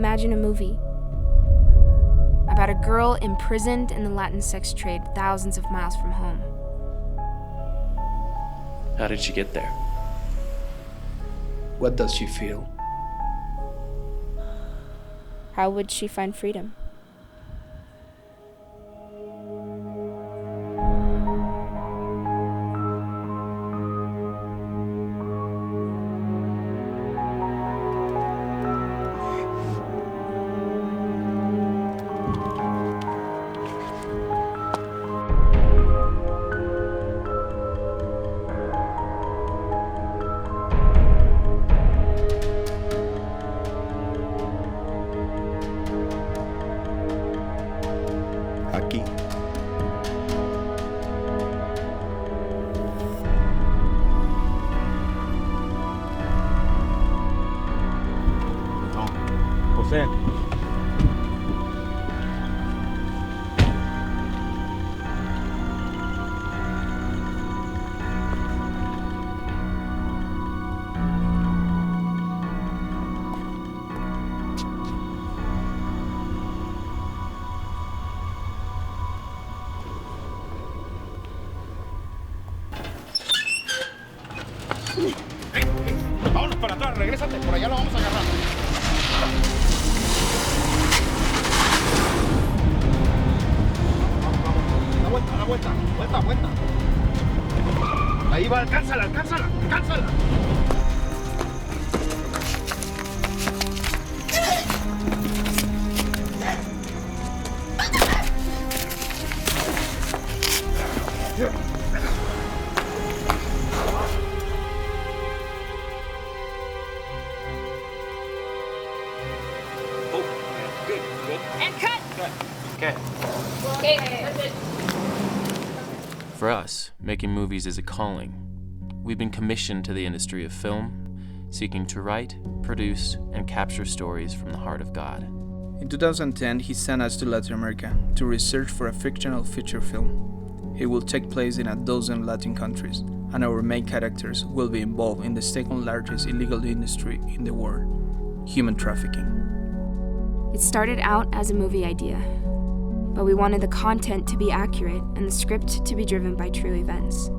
imagine a movie about a girl imprisoned in the Latin sex trade thousands of miles from home. How did she get there? What does she feel? How would she find freedom? Aquí. José. Vámonos para atrás, regrésate, por allá lo vamos a agarrar. Vamos, da vuelta. Ahí va, alcánzala. And cut! Okay. Okay, that's it. For us, making movies is a calling. We've been commissioned to the industry of film, seeking to write, produce, and capture stories from the heart of God. In 2010, he sent us to Latin America to research for a fictional feature film. It will take place in 12 Latin countries, and our main characters will be involved in the second largest illegal industry in the world, human trafficking. It started out as a movie idea, but we wanted the content to be accurate and the script to be driven by true events.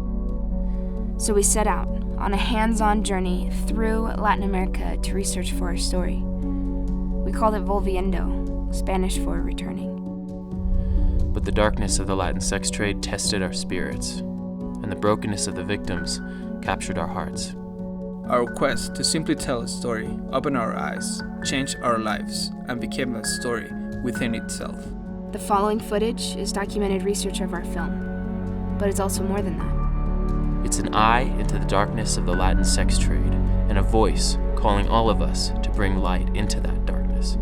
So we set out on a hands-on journey through Latin America to research for our story. We called it Volviendo, Spanish for returning. But the darkness of the Latin sex trade tested our spirits, and the brokenness of the victims captured our hearts. Our quest to simply tell a story opened our eyes, changed our lives, and became a story within itself. The following footage is documented research of our film, but it's also more than that. It's an eye into the darkness of the Latin sex trade, and a voice calling all of us to bring light into that darkness.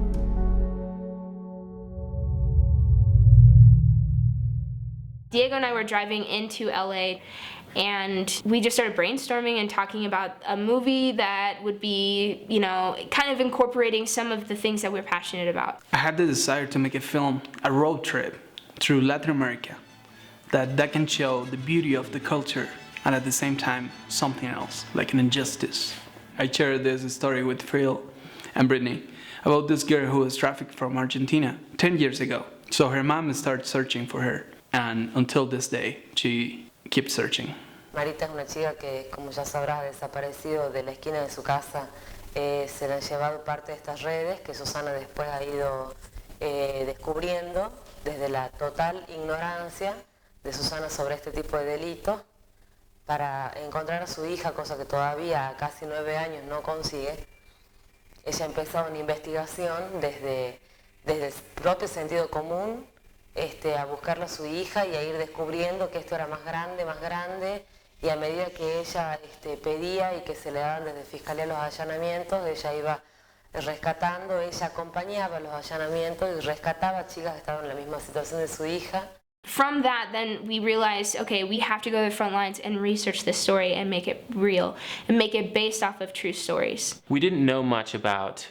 Diego and I were driving into LA, and we just started brainstorming and talking about a movie that would be, kind of incorporating some of the things that we're passionate about. I had the desire to make a film, a road trip through Latin America that can show the beauty of the culture and at the same time something else, like an injustice. I shared this story with Phil and Brittany about this girl who was trafficked from Argentina 10 years ago. So her mom started searching for her, and until this day, she keeps searching. Marita es una chica que, como ya sabrás, ha desaparecido de la esquina de su casa. Se le han llevado parte de estas redes que Susana después ha ido descubriendo desde la total ignorancia de Susana sobre este tipo de delitos para encontrar a su hija, cosa que todavía a casi 9 años no consigue. Ella ha empezado una investigación desde el propio sentido común a buscarle a su hija y a ir descubriendo que esto era más grande, y a medida que ella pedía y que se le daban desde Fiscalía los allanamientos, ella iba rescatando, ella acompañaba los allanamientos y rescataba chicas que estaban en la misma situación de su hija. From that, then we realized, okay, we have to go to the front lines and research this story and make it real and make it based off of true stories. We didn't know much about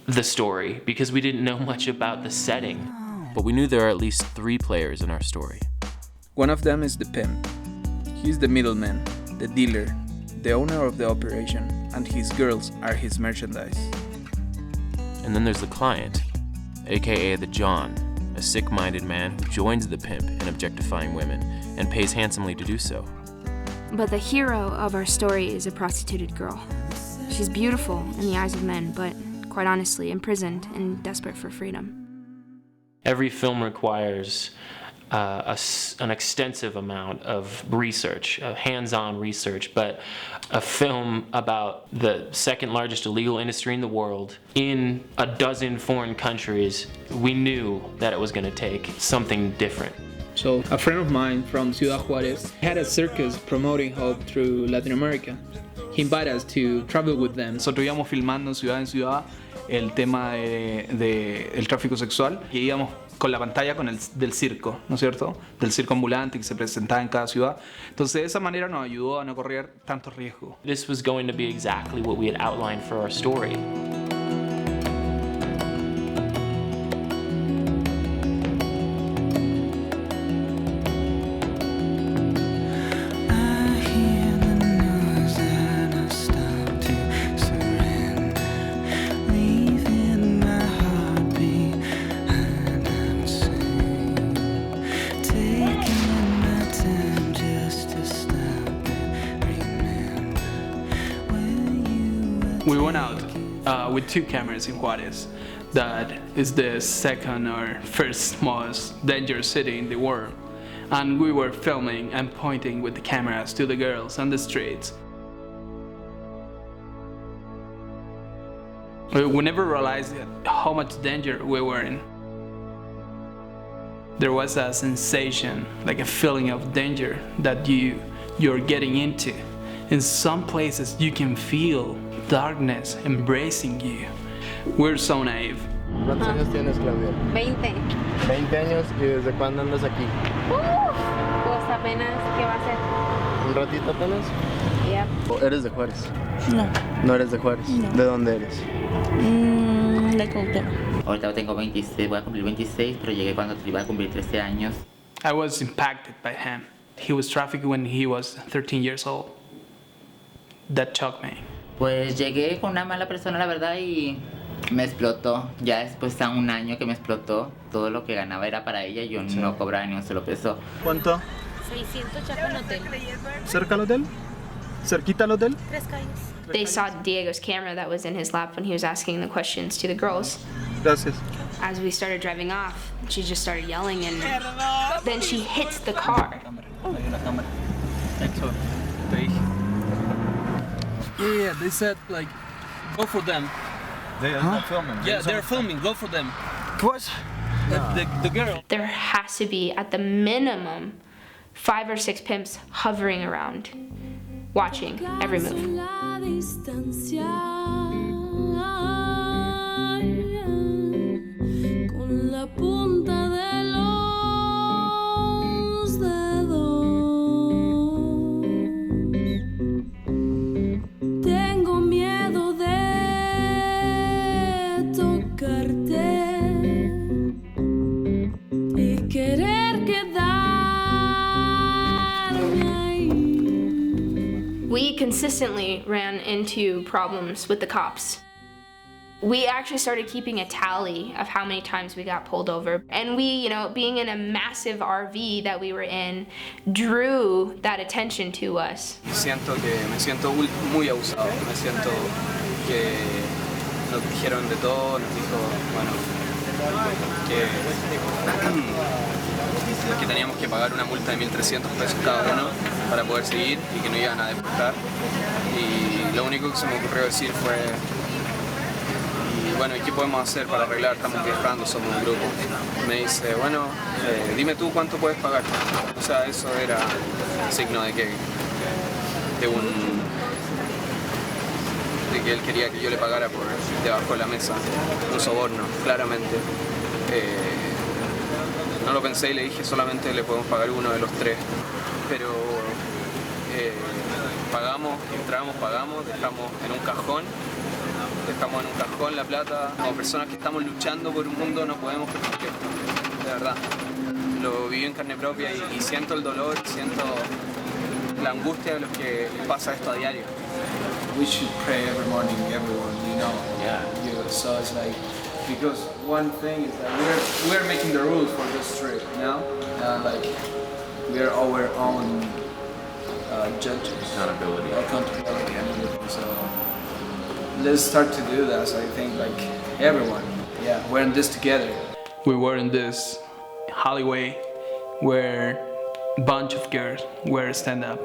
the story because we didn't know much about the setting, but we knew there are at least 3 players in our story. One of them is the pimp. He's the middleman, the dealer, the owner of the operation, and his girls are his merchandise. And then there's the client, aka the John, a sick-minded man who joins the pimp in objectifying women and pays handsomely to do so. But the hero of our story is a prostituted girl. She's beautiful in the eyes of men, but quite honestly, imprisoned and desperate for freedom. Every film requires an extensive amount of research, hands-on research, but a film about the second largest illegal industry in the world in a dozen foreign countries, we knew that it was going to take something different. So a friend of mine from Ciudad Juárez had a circus promoting hope through Latin America. He invited us to travel with them. Nosotros íbamos filmando ciudad en ciudad el tema del tráfico sexual y íbamos con la pantalla del circo, ¿no es cierto? Del circo ambulante que se presentaba en cada ciudad. Entonces de esa manera nos ayudó a no correr tantos riesgos. This was going to be exactly what we had outlined for our story. We went out with 2 cameras in Juárez. That is the second or first most dangerous city in the world. And we were filming and pointing with the cameras to the girls on the streets. We never realized how much danger we were in. There was a sensation, like a feeling of danger that you're getting into. In some places you can feel darkness embracing you. We're so naive. ¿Cuántos años tienes, Claudia? 20. 20 años, ¿y desde cuándo andas aquí? Pues apenas, ¿qué va a ser? ¿Un ratito apenas? Yep. ¿Eres de Juárez? No. ¿No eres de Juárez? No. ¿De dónde eres? De Cuauhtémoc. Ahorita tengo 26, voy a cumplir 26, pero llegué cuando iba a cumplir 13 años. I was impacted by him. He was trafficked when he was 13 years old. That shocked me. Pues llegué con una mala persona, la verdad, y me explotó. Ya después a un año que me explotó, todo lo que ganaba era para ella, yo no cobraba ni un solo peso. ¿Cuánto? 600 chapo en hotel. ¿Cerca al hotel? ¿Cerquita al hotel? 3 calles. They saw Diego's camera that was in his lap when he was asking the questions to the girls. Gracias. As we started driving off, she just started yelling and then she hits the car. Yeah, they said like, go for them. They're not filming. Yeah, they're filming. Go for them. What? The girl. There has to be, at the minimum, 5 or 6 pimps hovering around, watching every move. We consistently ran into problems with the cops. We actually started keeping a tally of how many times we got pulled over. And we, being in a massive RV that we were in, drew that attention to us. Me siento muy abusado. Me siento que nos dijeron de todo, nos dijo, bueno, que teníamos que pagar una multa de 1.300 pesos cada uno para poder seguir y que no iban a deportar. Y lo único que se me ocurrió decir fue, y bueno, ¿y qué podemos hacer para arreglar? Estamos viajando, somos un grupo. Me dice, bueno, dime tú cuánto puedes pagar. O sea, eso era signo de que él quería que yo le pagara por debajo de la mesa, un soborno, claramente. No lo pensé y le dije, solamente le podemos pagar uno de los 3, pero pagamos, entramos, pagamos, dejamos en un cajón la plata. Como personas que estamos luchando por un mundo no podemos permitir, de verdad. Lo viví en carne propia y siento el dolor, siento la angustia de los que les pasa esto a diario. We should pray every morning, everyone, Yeah. So it's like, because one thing is that we're making the rules for this trip, you know? Like, we are our own judges. Accountability and everything. So let's start to do that. So I think like everyone, yeah, we're in this together. We were in this alleyway where a bunch of girls were stand up.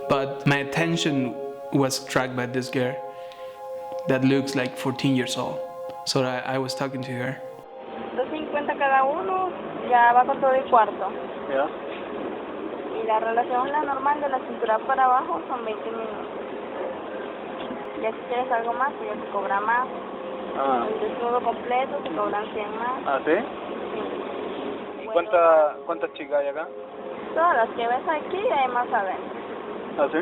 But my attention was struck by this girl that looks like 14 years old. So I was talking to her. 250 cada uno, ya va con todo el cuarto. Ya. Y la relación la normal de la cintura para abajo son 20 minutos. Ya si quieres algo más, pues ya se cobra más. Ah. El desnudo completo se cobran 100 más. ¿Ah, sí? Sí. ¿Y Bueno, cuántas chicas hay acá? todas las que ves aquí hay más adentro. ¿Ah, sí?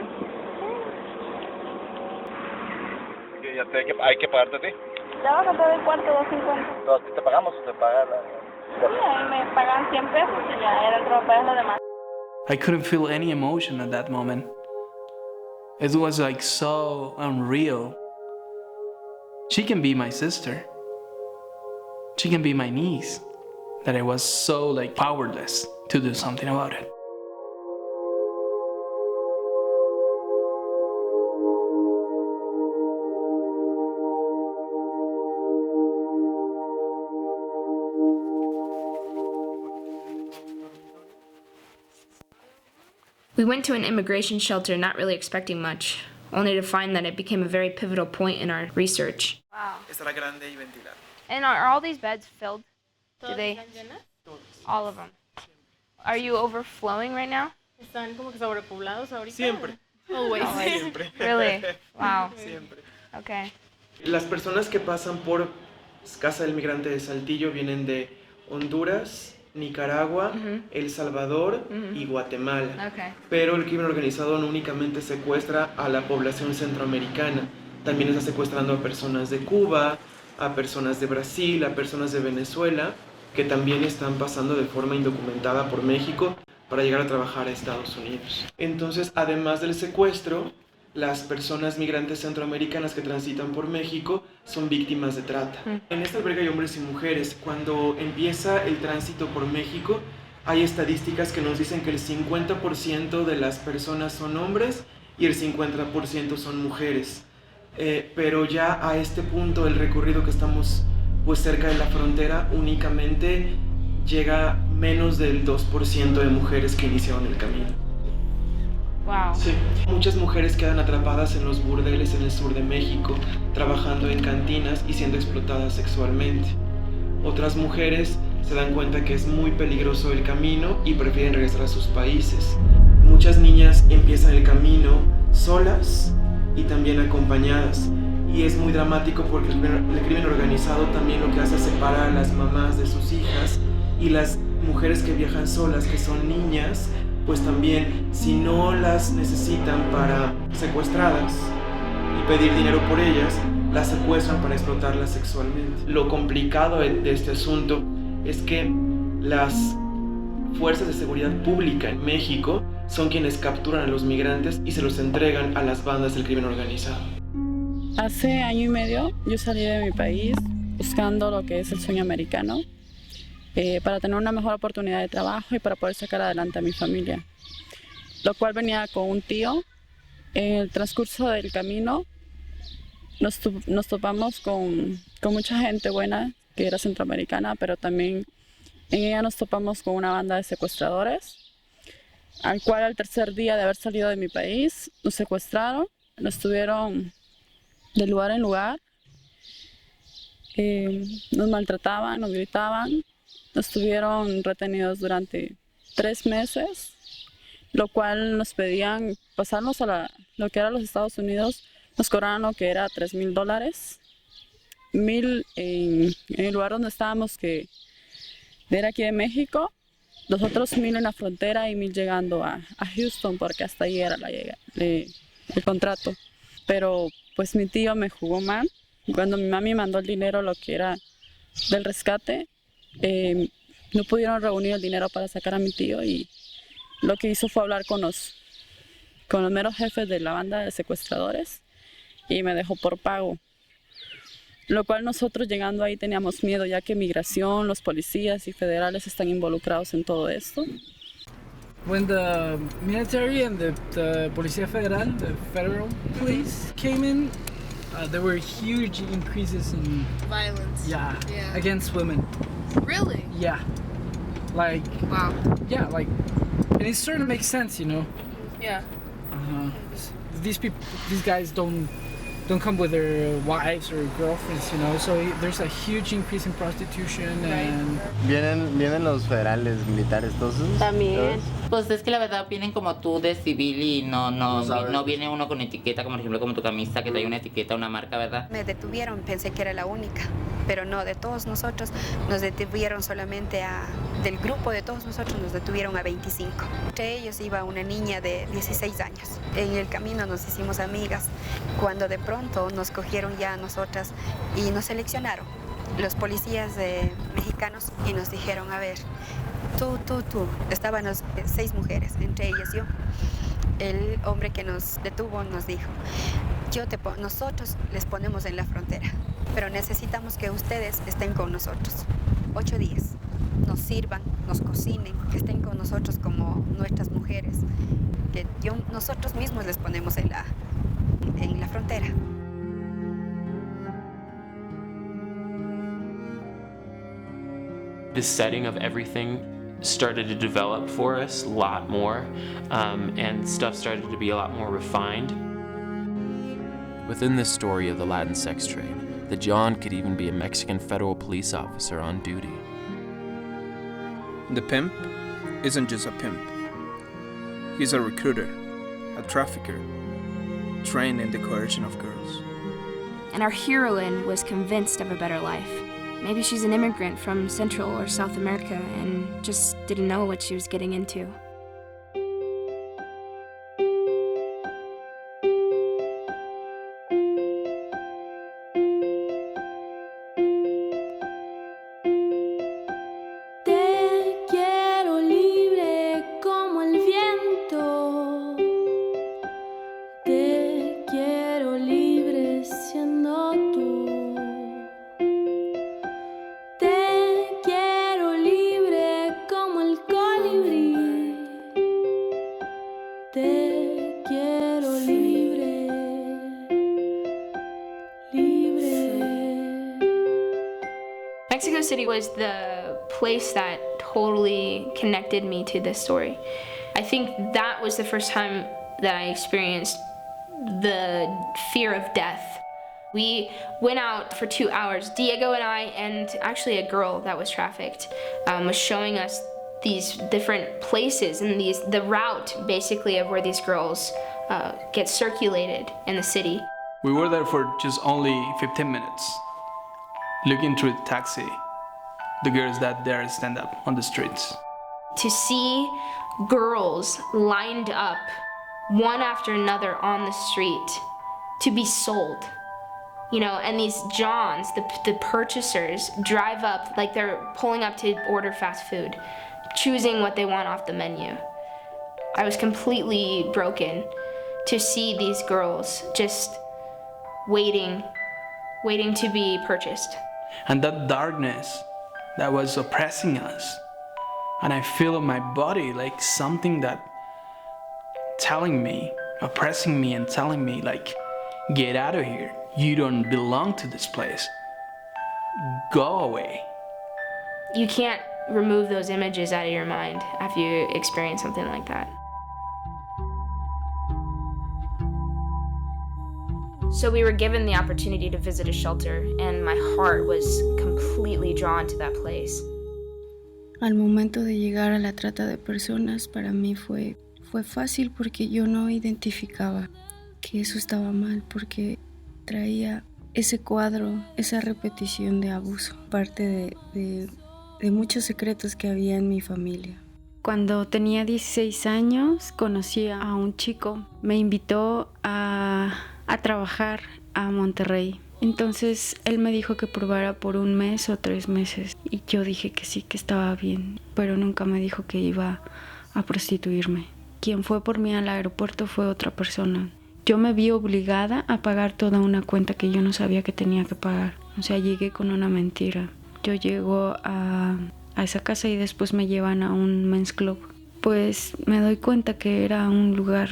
Sí. Ya hay que pagarte a ti. Ya va con todo el cuarto 250. ¿Todos te pagamos o te paga la...? Sí, a mí me pagan 100 pesos y ya era el otro pagas lo demás. I couldn't feel any emotion at that moment. It was like so unreal. She can be my sister. She can be my niece. That I was so like powerless to do something about it. We went to an immigration shelter not really expecting much, only to find that it became a very pivotal point in our research. Wow. Estará grande y ventilada. And are all these beds filled? Do they? All of them. Are you overflowing right now? Están como que sobrepoblados ahorita. Siempre. Always. Siempre. Really? Wow. Siempre. Okay. Las personas que pasan por Casa del Migrante de Saltillo vienen de Honduras, Nicaragua, El Salvador y Guatemala. Okay. Pero el crimen organizado no únicamente secuestra a la población centroamericana, también está secuestrando a personas de Cuba, a personas de Brasil, a personas de Venezuela, que también están pasando de forma indocumentada por México para llegar a trabajar a Estados Unidos. Entonces, además del secuestro, las personas migrantes centroamericanas que transitan por México son víctimas de trata. En esta albergue hay hombres y mujeres. Cuando empieza el tránsito por México, hay estadísticas que nos dicen que el 50% de las personas son hombres y el 50% son mujeres. Pero ya a este punto, el recorrido que estamos pues cerca de la frontera, únicamente llega menos del 2% de mujeres que iniciaron el camino. Wow. Sí. Muchas mujeres quedan atrapadas en los burdeles en el sur de México, trabajando en cantinas y siendo explotadas sexualmente. Otras mujeres se dan cuenta que es muy peligroso el camino y prefieren regresar a sus países. Muchas niñas empiezan el camino solas y también acompañadas. Y es muy dramático porque el crimen organizado también lo que hace es separar a las mamás de sus hijas, y las mujeres que viajan solas, que son niñas, pues también, si no las necesitan para secuestradas y pedir dinero por ellas, las secuestran para explotarlas sexualmente. Lo complicado de este asunto es que las fuerzas de seguridad pública en México son quienes capturan a los migrantes y se los entregan a las bandas del crimen organizado. Hace año y medio yo salí de mi país buscando lo que es el sueño americano, para tener una mejor oportunidad de trabajo y para poder sacar adelante a mi familia, lo cual venía con un tío. En el transcurso del camino nos topamos con mucha gente buena que era centroamericana, pero también en ella nos topamos con una banda de secuestradores, al cual al tercer día de haber salido de mi país nos secuestraron, nos tuvieron de lugar en lugar, nos maltrataban, nos gritaban. Nos tuvieron retenidos durante 3 meses, lo cual nos pedían pasarnos a lo que era los Estados Unidos. Nos cobraron lo que era $3,000, 1,000 en el lugar donde estábamos, que era aquí de México, los otros 1,000 en la frontera y 1,000 llegando a Houston, porque hasta ahí era el contrato. Pero pues mi tío me jugó mal. Cuando mi mami mandó el dinero, lo que era del rescate, no pudieron reunir el dinero para sacar a mi tío, y lo que hizo fue hablar con los meros jefes de la banda de secuestradores y me dejó por pago. lo cual nosotros llegando ahí teníamos miedo, ya que migración, los policías y federales están involucrados en todo esto. When the military and the Policía Federal, the federal police came in, there were huge increases in violence. Yeah, against women. Really? Yeah. Like. Wow. Yeah, like, and it sort of makes sense, you know. Yeah. These guys don't come with their wives or girlfriends, you know. So there's a huge increase in prostitution and. Vienen los federales, militares, todos esos. También. Pues es que la verdad vienen como tú de civil y no viene uno con etiqueta, como por ejemplo como tu camisa que trae una etiqueta, una marca, ¿verdad? Me detuvieron, pensé que era la única, pero no, de todos nosotros nos detuvieron solamente del grupo de todos nosotros nos detuvieron a 25. Entre ellos iba una niña de 16 años. En el camino nos hicimos amigas, cuando de pronto nos cogieron ya a nosotras y nos seleccionaron los policías mexicanos y nos dijeron, a ver, tú. Estaban 6 mujeres, entre ellas yo. El hombre que nos detuvo nos dijo, nosotros les ponemos en la frontera, pero necesitamos que ustedes estén con nosotros 8 días, nos sirvan, nos cocinen, que estén con nosotros como nuestras mujeres, que nosotros mismos les ponemos en la frontera. The setting of everything started to develop for us a lot more, and stuff started to be a lot more refined. Within this story of the Latin sex trade, the John could even be a Mexican federal police officer on duty. The pimp isn't just a pimp. He's a recruiter, a trafficker, trained in the coercion of girls. And our heroine was convinced of a better life. Maybe she's an immigrant from Central or South America and just didn't know what she was getting into. Te quiero libre como el viento. Te quiero libre siendo tú. Te quiero libre, libre. Mexico City was the place that totally connected me to this story. I think that was the first time that I experienced the fear of death. We went out for 2 hours. Diego and I, and actually a girl that was trafficked, was showing us these different places and the route basically of where these girls get circulated in the city. We were there for just only 15 minutes, looking through the taxi, the girls that dare stand up on the streets. To see girls lined up one after another on the street to be sold. You know, and these Johns, the purchasers, drive up like they're pulling up to order fast food, choosing what they want off the menu. I was completely broken to see these girls just waiting to be purchased. And that darkness that was oppressing us, and I feel in my body like something that oppressing me and telling me like, get out of here. You don't belong to this place. Go away. You can't remove those images out of your mind after you experience something like that. So we were given the opportunity to visit a shelter, and my heart was completely drawn to that place. Al momento de llegar a la trata de personas, para mí fue fácil porque yo no identificaba que eso estaba mal, porque traía ese cuadro, esa repetición de abuso, parte de muchos secretos que había en mi familia. Cuando tenía 16 años, conocí a un chico. Me invitó a trabajar a Monterrey. Entonces, él me dijo que probara por 1 mes o 3 meses. Y yo dije que sí, que estaba bien. Pero nunca me dijo que iba a prostituirme. Quien fue por mí al aeropuerto fue otra persona. Yo me vi obligada a pagar toda una cuenta que yo no sabía que tenía que pagar. O sea, llegué con una mentira. Yo llego a esa casa y después me llevan a un men's club. Pues me doy cuenta que era un lugar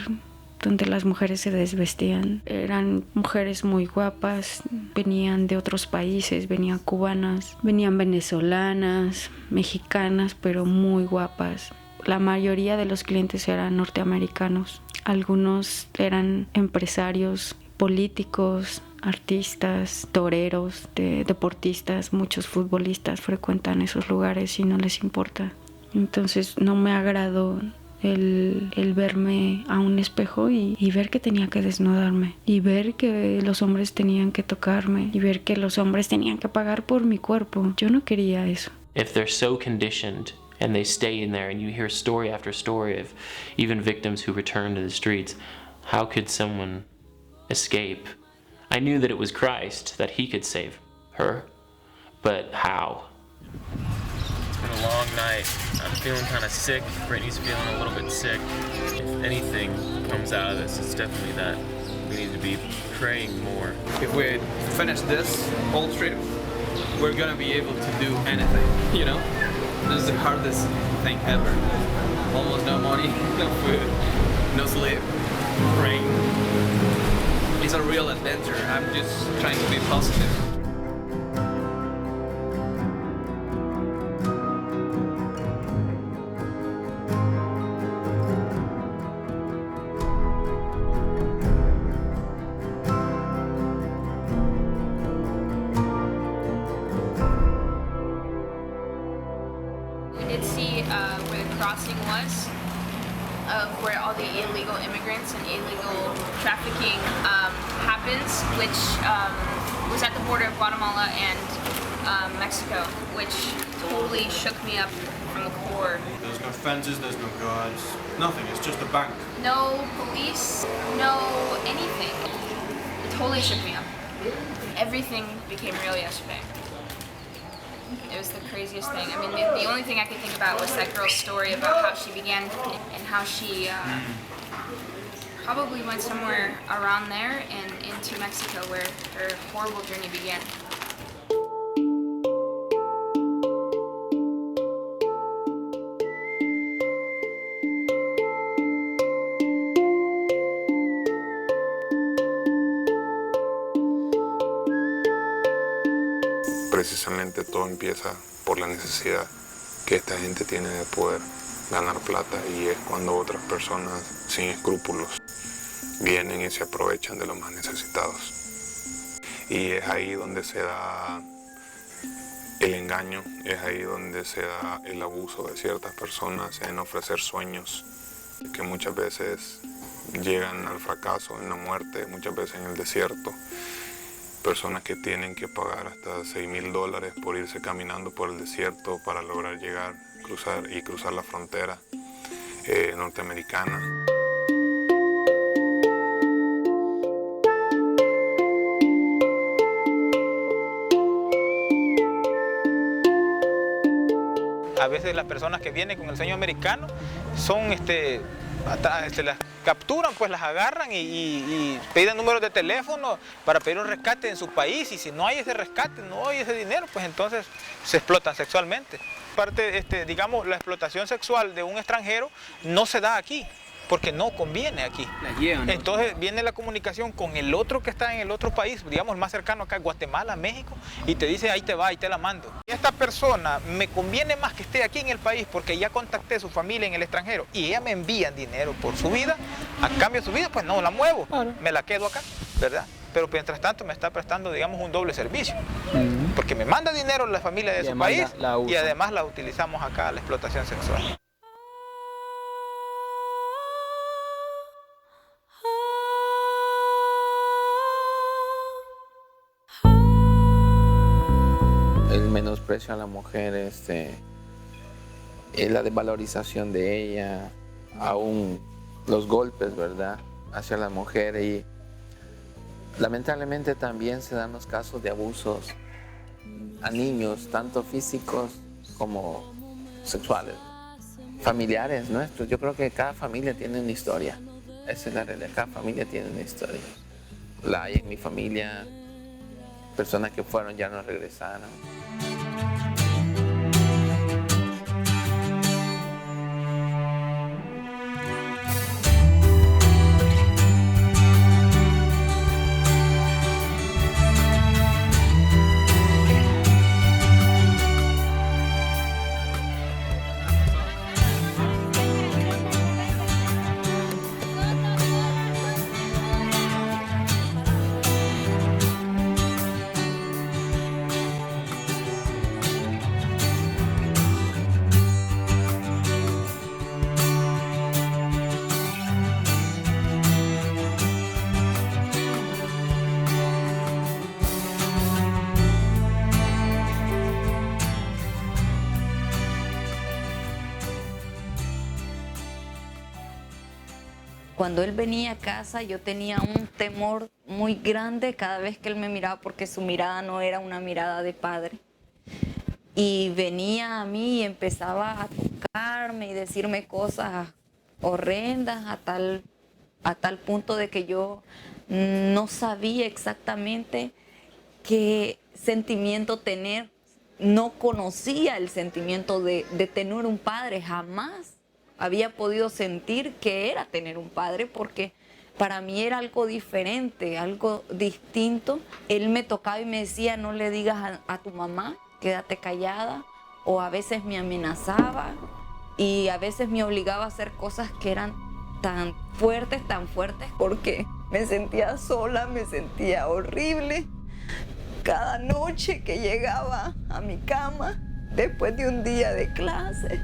donde las mujeres se desvestían. Eran mujeres muy guapas, venían de otros países, venían cubanas, venían venezolanas, mexicanas, pero muy guapas. La mayoría de los clientes eran norteamericanos. Algunos eran empresarios, políticos, artistas, toreros, deportistas. Muchos futbolistas frecuentan esos lugares y no les importa. Entonces no me agradó el verme a un espejo y ver que tenía que desnudarme, y ver que los hombres tenían que tocarme, y ver que los hombres tenían que pagar por mi cuerpo. Yo no quería eso. If they're so conditioned and they stay in there, and you hear story after story of even victims who return to the streets, how could someone escape? I knew that it was Christ, that he could save her, but how? It's been a long night. I'm feeling kind of sick. Brittany's feeling a little bit sick. If anything comes out of this, it's definitely that we need to be praying more. If we finish this whole trip, we're gonna be able to do anything, you know? This is the hardest thing ever. Almost no money, no food, no sleep, rain. It's a real adventure. I'm just trying to be positive. We did see where the crossing was, of where all the illegal immigrants and illegal trafficking happens, which was at the border of Guatemala and Mexico, which totally shook me up from the core. There's no fences, there's no guards, nothing, it's just a bank. No police, no anything. It totally shook me up. Everything became real yesterday. It was the craziest thing. I mean, the only thing I could think about was that girl's story about how she began and how she probably went somewhere around there and into Mexico, where her horrible journey began. Precisamente todo empieza por la necesidad que esta gente tiene de poder ganar plata, y es cuando otras personas sin escrúpulos vienen y se aprovechan de los más necesitados. Y es ahí donde se da el engaño, es ahí donde se da el abuso de ciertas personas en ofrecer sueños que muchas veces llegan al fracaso, en la muerte, muchas veces en el desierto. Personas que tienen que pagar hasta $6,000 por irse caminando por el desierto para lograr llegar, cruzar la frontera norteamericana. A veces las personas que vienen con el sueño americano son se las capturan, pues las agarran y piden números de teléfono para pedir un rescate en su país, y si no hay ese rescate, no hay ese dinero, pues entonces se explotan sexualmente. Aparte, digamos, la explotación sexual de un extranjero no se da aquí, porque no conviene aquí. Entonces viene la comunicación con el otro que está en el otro país, digamos el más cercano acá, Guatemala, México, y te dice, ahí te va, ahí te la mando. Y esta persona me conviene más que esté aquí en el país, porque ya contacté a su familia en el extranjero y ella me envía dinero por su vida. A cambio de su vida, pues no la muevo, me la quedo acá, ¿verdad? Pero mientras tanto me está prestando, digamos, un doble servicio, porque me manda dinero la familia de su país y además la utilizamos acá, la explotación sexual. El menosprecio a la mujer, la desvalorización de ella, aún los golpes, ¿verdad?, hacia la mujer. Y lamentablemente también se dan los casos de abusos a niños, tanto físicos como sexuales, familiares nuestros. Yo creo que cada familia tiene una historia. Esa es la realidad, cada familia tiene una historia. La hay en mi familia, personas que fueron ya no regresaron. Cuando él venía a casa yo tenía un temor muy grande cada vez que él me miraba porque su mirada no era una mirada de padre. Y venía a mí y empezaba a tocarme y decirme cosas horrendas a tal punto de que yo no sabía exactamente qué sentimiento tener. No conocía el sentimiento de tener un padre, jamás había podido sentir que era tener un padre porque para mí era algo diferente, algo distinto. Él me tocaba y me decía, no le digas a tu mamá, quédate callada, o a veces me amenazaba y a veces me obligaba a hacer cosas que eran tan fuertes porque me sentía sola, me sentía horrible. Cada noche que llegaba a mi cama, después de un día de clase,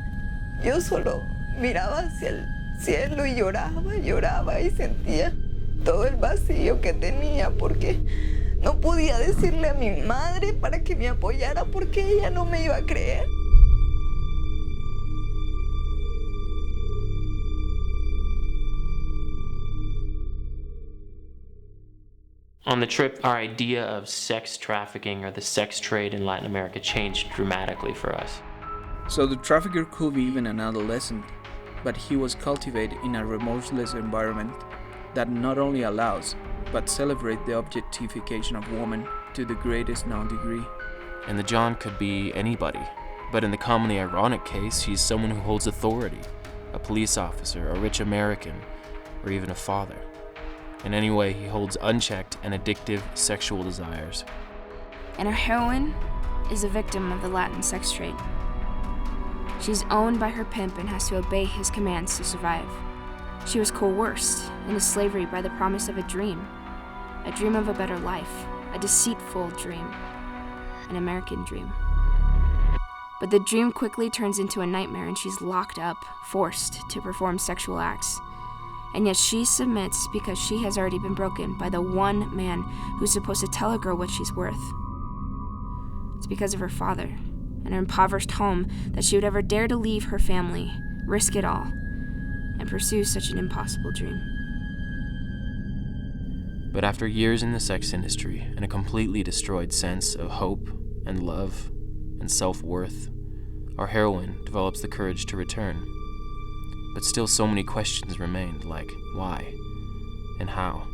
yo solo miraba hacia el cielo y lloraba y sentía todo el vacío que tenía porque no podía decirle a mi madre para que me apoyara porque ella no me iba a creer. On the trip, our idea of sex trafficking or the sex trade in Latin America changed dramatically for us. So the trafficker could be even an adolescent, but he was cultivated in a remorseless environment that not only allows, but celebrates the objectification of women to the greatest known degree. And the John could be anybody, but in the commonly ironic case, he's someone who holds authority, a police officer, a rich American, or even a father. In any way, he holds unchecked and addictive sexual desires. And our heroine is a victim of the Latin sex trade. She's owned by her pimp and has to obey his commands to survive. She was coerced into slavery by the promise of a dream of a better life, a deceitful dream, an American dream. But the dream quickly turns into a nightmare and she's locked up, forced to perform sexual acts. And yet she submits because she has already been broken by the one man who's supposed to tell a girl what she's worth. It's because of her father and her impoverished home that she would ever dare to leave her family, risk it all, and pursue such an impossible dream. But after years in the sex industry and a completely destroyed sense of hope and love and self-worth, our heroine develops the courage to return. But still so many questions remained, like why and how.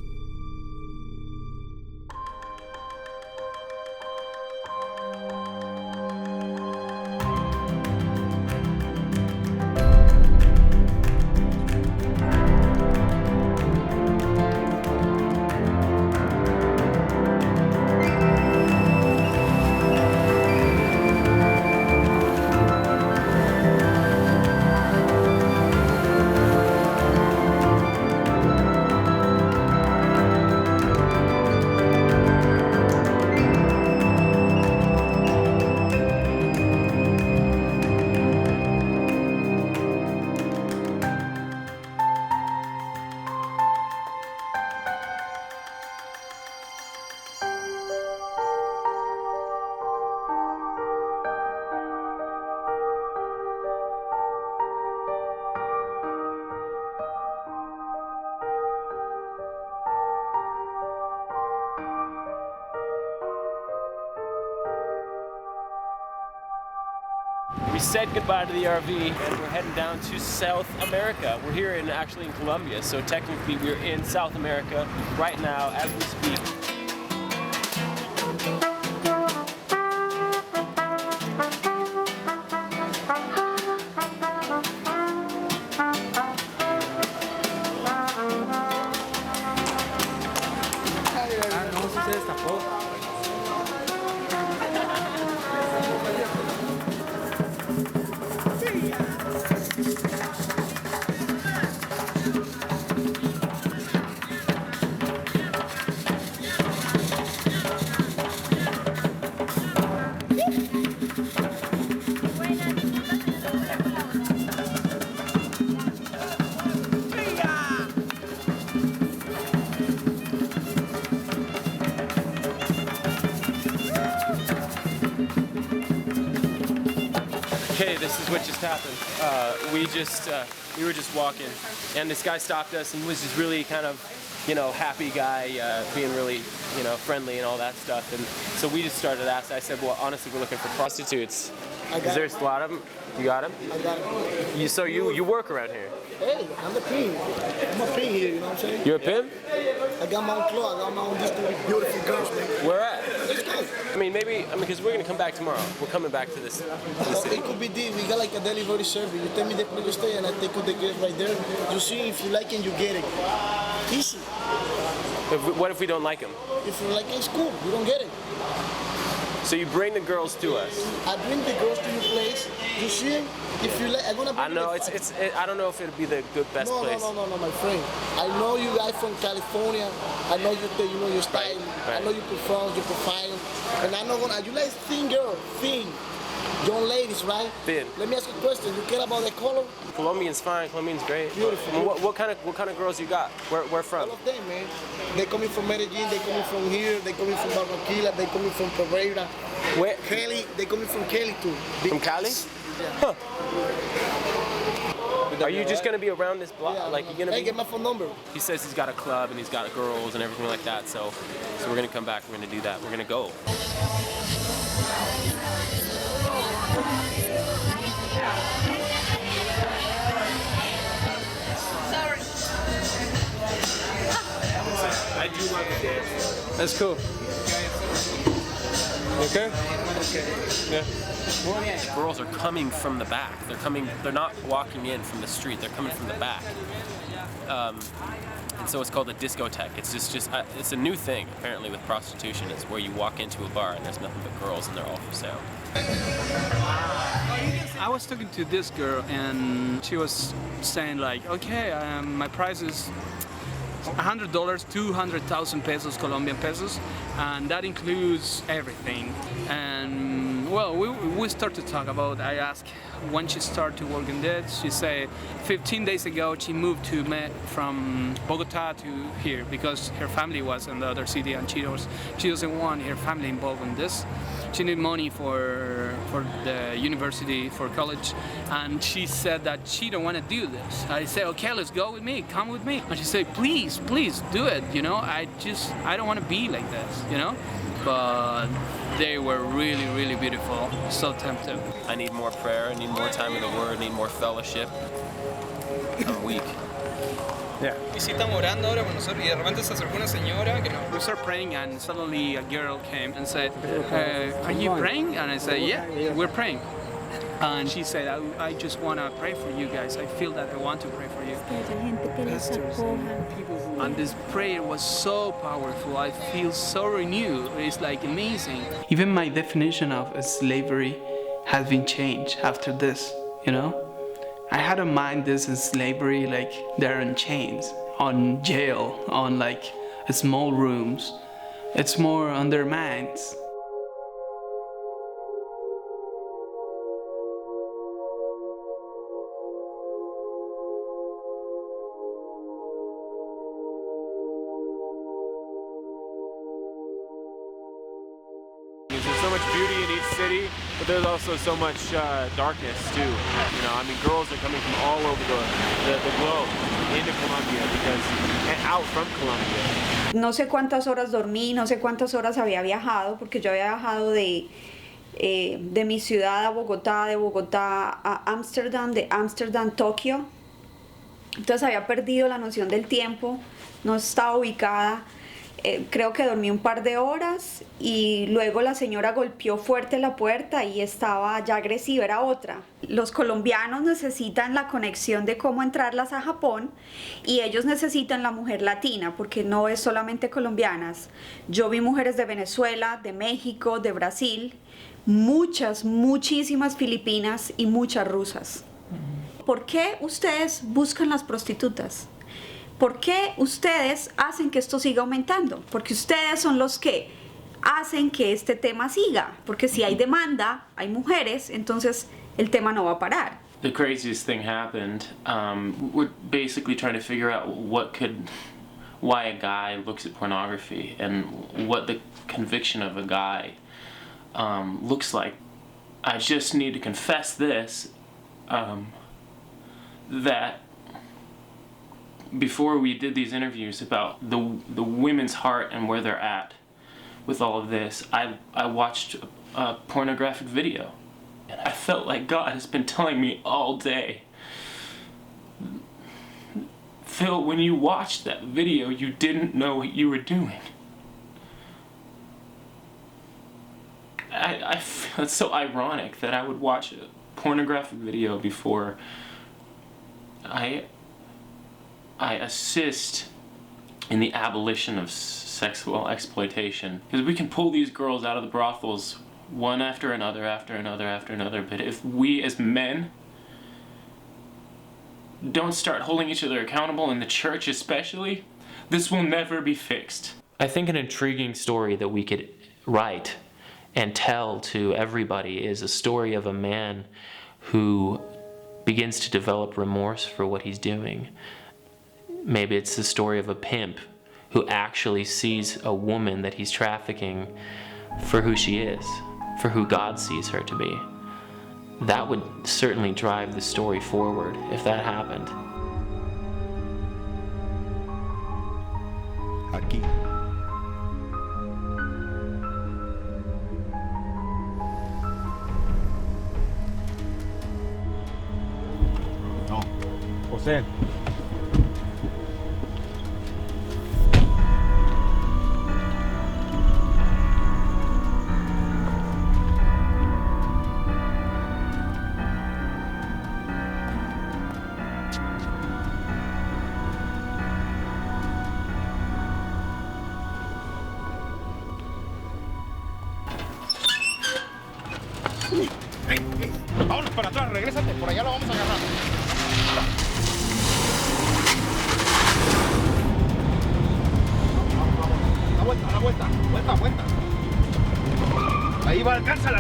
We said goodbye to the RV and we're heading down to South America. We're here actually in Colombia, so technically we're in South America right now as we speak. Okay, this is what just happened. We were just walking, and this guy stopped us, and he was just really kind of, happy guy, being really, friendly and all that stuff. And so we just started asking. I said, well, honestly, we're looking for prostitutes. Is there a lot of them? You got them? I got them. So you work around here? Hey, I'm a pimp. I'm a pimp here, you know what I'm saying? You're a pimp? I got my own club. I got my own beautiful girls, man. Where at? Let's go. Because we're going to come back tomorrow. We're coming back to this city. It could be this. We got like a delivery service. You tell me the place to stay and I take you the girls right there. You see, if you like it, you get it. Easy. What if we don't like them? If you like it, it's cool. You don't get it. So you bring the girls to us? I bring the girls to your place. You see them? If you like, I'm gonna bring I know I don't know if it'd be the best place. No, my friend. I know you guys from California. I know you know your style. Right. I know you perform, your profile. And I'm not gonna. You like thin girl, thin. Young ladies, right? Thin. Let me ask you a question. You care about the color? Colombian's fine. Colombian's great. Beautiful. What kind of girls you got? Where from? All of them, man. They coming from Medellin. They coming from here. They coming from Barranquilla. They coming from Pereira. Where? Cali. They coming from Cali too. From Cali? Yeah. Huh. Are you just gonna be around this block? Yeah, like you're gonna hey, be? get my phone number. He says he's got a club and he's got girls and everything like that. So we're gonna come back. We're gonna do that. We're gonna go. Sorry. I do love the dance. That's cool. Okay? Yeah. Girls are coming from the back. They're not walking in from the street. They're coming from the back. And so it's called a discotheque. It's just it's a new thing apparently with prostitution. It's where you walk into a bar and there's nothing but girls and they're all for sale. I was talking to this girl and she was saying like, okay, my price is $100, 200,000 pesos, Colombian pesos, and that includes everything. And well, we start to talk about, I asked when she started to work in this. She said 15 days ago she moved from Bogota to here because her family was in the other city and she doesn't want her family involved in this. She needed money for the university, for college, and she said that she don't want to do this. I said, okay, let's go with me, come with me. And she said, please do it, I don't want to be like this, But they were really, really beautiful, so tempting. I need more prayer, I need more time in the Word, I need more fellowship. I'm weak. Yeah. Y sí estamos orando ahora con nosotros y de repente se acercó una señora que no. We started praying and suddenly a girl came and said, are you praying? And I said, yeah, we're praying. And she said, I just want to pray for you guys. I feel that I want to pray for you. And this prayer was so powerful. I feel so renewed. It's like amazing. Even my definition of slavery has been changed after this, I had in mind this as slavery, like they're in chains, on jail, on like small rooms. It's more on their minds. There's so much beauty in each city, but there's also so much darkness too. Girls are coming from all over the globe into Colombia and out from Colombia. No sé cuántas horas dormí, no sé cuántas horas había viajado, porque yo había viajado de mi ciudad a Bogotá, de Bogotá a Ámsterdam, de Ámsterdam a Tokio. Entonces había perdido la noción del tiempo, no estaba ubicada. Creo que dormí un par de horas y luego la señora golpeó fuerte la puerta y estaba ya agresiva, era otra. Los colombianos necesitan la conexión de cómo entrarlas a Japón y ellos necesitan la mujer latina porque no es solamente colombianas. Yo vi mujeres de Venezuela, de México, de Brasil, muchísimas filipinas y muchas rusas. ¿Por qué ustedes buscan las prostitutas? ¿Por qué ustedes hacen que esto siga aumentando? Porque ustedes son los que hacen que este tema siga. Porque si hay demanda, hay mujeres, entonces el tema no va a parar. The craziest thing happened. We're basically trying to figure out why a guy looks at pornography and what the conviction of a guy looks like. I just need to confess this, that before we did these interviews about the women's heart and where they're at with all of this, I watched a pornographic video. And I felt like God has been telling me all day, Phil, when you watched that video, you didn't know what you were doing. I feel it's so ironic that I would watch a pornographic video before I assist in the abolition of sexual exploitation. Because we can pull these girls out of the brothels one after another, but if we as men don't start holding each other accountable, in the church especially, this will never be fixed. I think an intriguing story that we could write and tell to everybody is a story of a man who begins to develop remorse for what he's doing. Maybe it's the story of a pimp who actually sees a woman that he's trafficking for who she is, for who God sees her to be. That would certainly drive the story forward if that happened. Aquí. No. José. Vámonos para atrás, regrésate, por allá lo vamos a agarrar. Vuelta. Ahí va, alcánzala.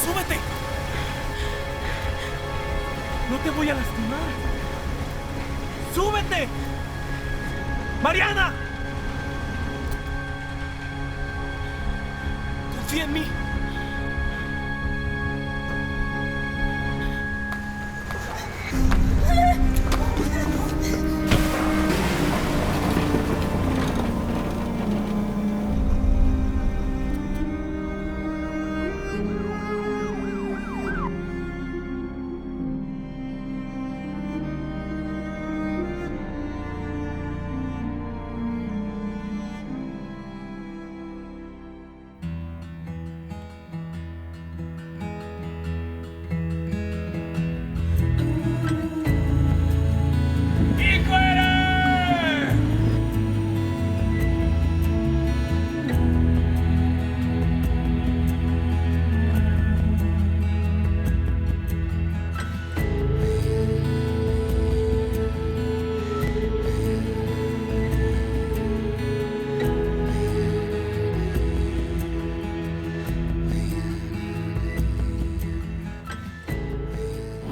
¡Súbete! No te voy a lastimar. ¡Súbete! ¡Mariana! Confía en mí.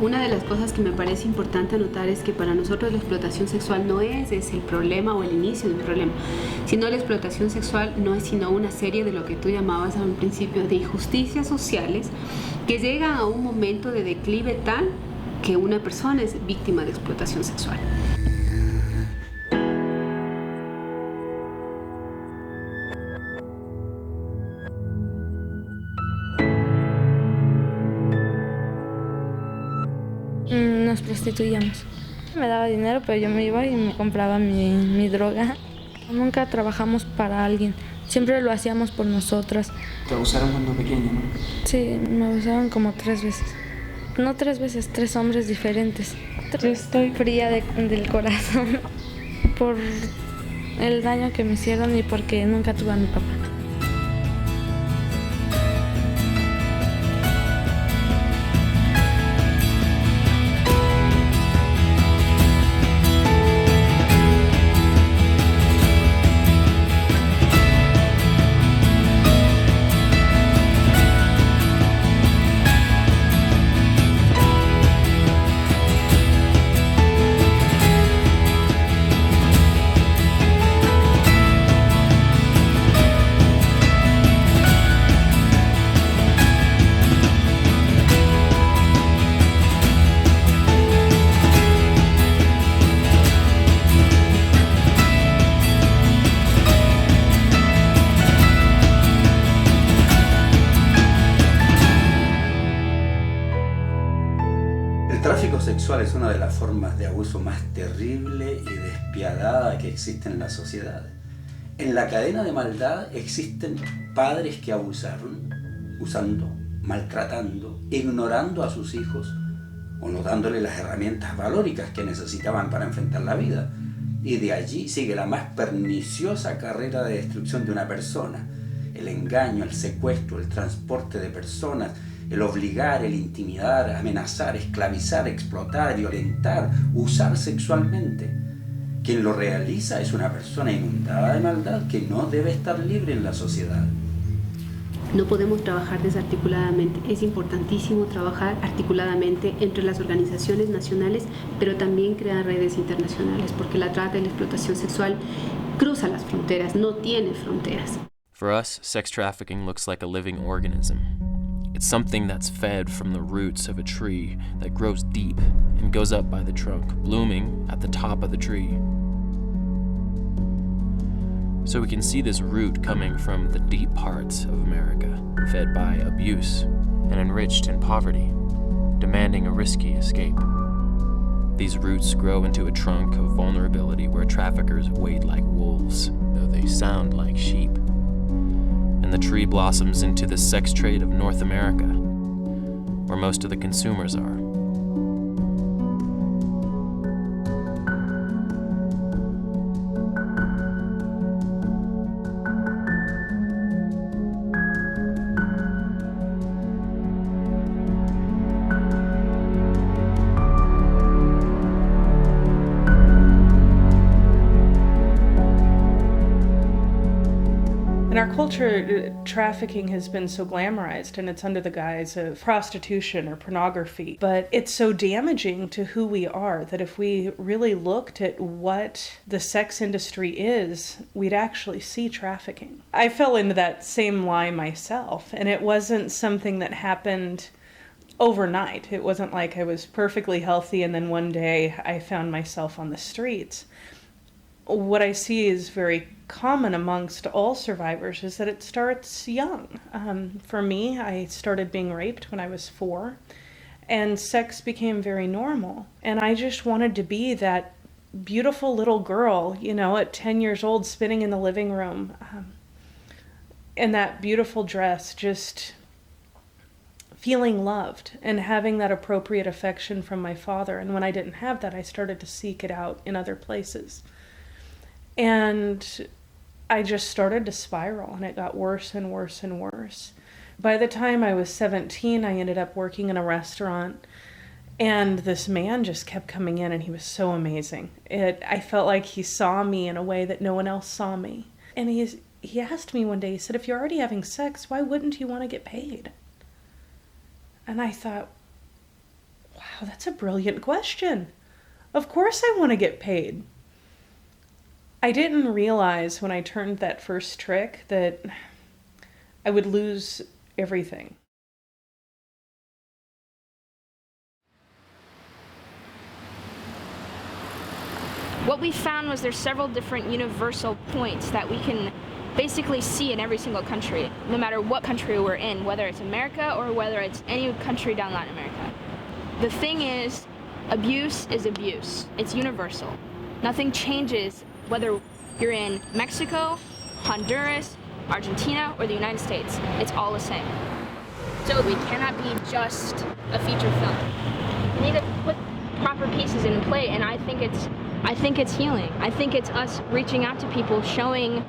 Una de las cosas que me parece importante anotar es que para nosotros la explotación sexual no es el problema o el inicio de un problema, sino la explotación sexual no es sino una serie de lo que tú llamabas al principio de injusticias sociales que llegan a un momento de declive tal que una persona es víctima de explotación sexual. Nos prostituíamos. Me daba dinero, pero yo me iba y me compraba mi droga. Nunca trabajamos para alguien, siempre lo hacíamos por nosotras. ¿Te abusaron cuando pequeña, no? Sí, me abusaron como 3 veces. No 3 veces, 3 hombres diferentes. Yo estoy fría del corazón por el daño que me hicieron y porque nunca tuve a mi papá. abuso más terrible y despiadada que existe en la sociedad. En la cadena de maldad existen padres que abusaron, usando, maltratando, ignorando a sus hijos o no dándole las herramientas valóricas que necesitaban para enfrentar la vida. Y de allí sigue la más perniciosa carrera de destrucción de una persona. El engaño, el secuestro, el transporte de personas, el obligar, el intimidar, amenazar, esclavizar, explotar, violentar, usar sexualmente. Quien lo realiza es una persona inundada de maldad que no debe estar libre en la sociedad. No podemos trabajar desarticuladamente. Es importantísimo trabajar articuladamente entre las organizaciones nacionales, pero también crear redes internacionales, porque la trata y la explotación sexual cruza las fronteras, no tiene fronteras. For us, sex trafficking looks like a living organism. It's something that's fed from the roots of a tree that grows deep and goes up by the trunk, blooming at the top of the tree. So we can see this root coming from the deep parts of America, fed by abuse and enriched in poverty, demanding a risky escape. These roots grow into a trunk of vulnerability where traffickers wade like wolves, though they sound like sheep. And the tree blossoms into the sex trade of North America, where most of the consumers are. In our culture, trafficking has been so glamorized, and it's under the guise of prostitution or pornography. But it's so damaging to who we are that if we really looked at what the sex industry is, we'd actually see trafficking. I fell into that same lie myself, and it wasn't something that happened overnight. It wasn't like I was perfectly healthy and then one day I found myself on the streets. What I see is very common amongst all survivors is that it starts young. For me, I started being raped when I was 4, and sex became very normal. And I just wanted to be that beautiful little girl, you know, at 10 years old, spinning in the living room in that beautiful dress, just feeling loved and having that appropriate affection from my father. And when I didn't have that, I started to seek it out in other places. And I just started to spiral, and it got worse and worse and worse. By the time I was 17, I ended up working in a restaurant, and this man just kept coming in, and he was so amazing. I felt like he saw me in a way that no one else saw me. And he asked me one day, he said, if you're already having sex, why wouldn't you want to get paid? And I thought, wow, that's a brilliant question. Of course I want to get paid. I didn't realize when I turned that first trick that I would lose everything. What we found was there's several different universal points that we can basically see in every single country, no matter what country we're in, whether it's America or whether it's any country down Latin America. The thing is, abuse is abuse. It's universal. Nothing changes whether you're in Mexico, Honduras, Argentina, or the United States. It's all the same. So we cannot be just a feature film. We need to put proper pieces in play, and I think it's healing. I think it's us reaching out to people, showing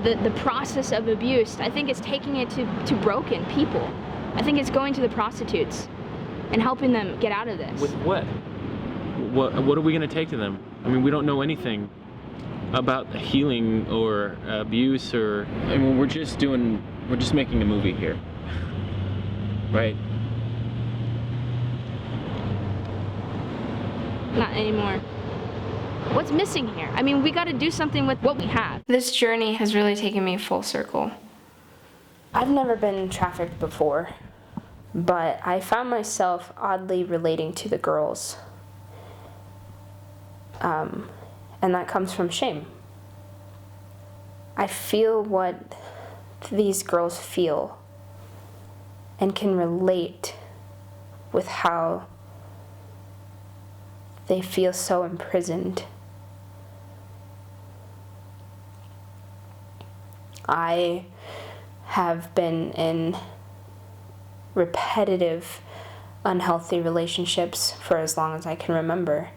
the process of abuse. I think it's taking it to broken people. I think it's going to the prostitutes and helping them get out of this. With what? What are we going to take to them? I mean, we don't know anything about healing or abuse, or I mean, we're just making a movie here, right? Not anymore. What's missing here? I mean, we got to do something with what we have. This journey has really taken me full circle. I've never been trafficked before, but I found myself oddly relating to the girls. And that comes from shame. I feel what these girls feel and can relate with how they feel so imprisoned. I have been in repetitive, unhealthy relationships for as long as I can remember.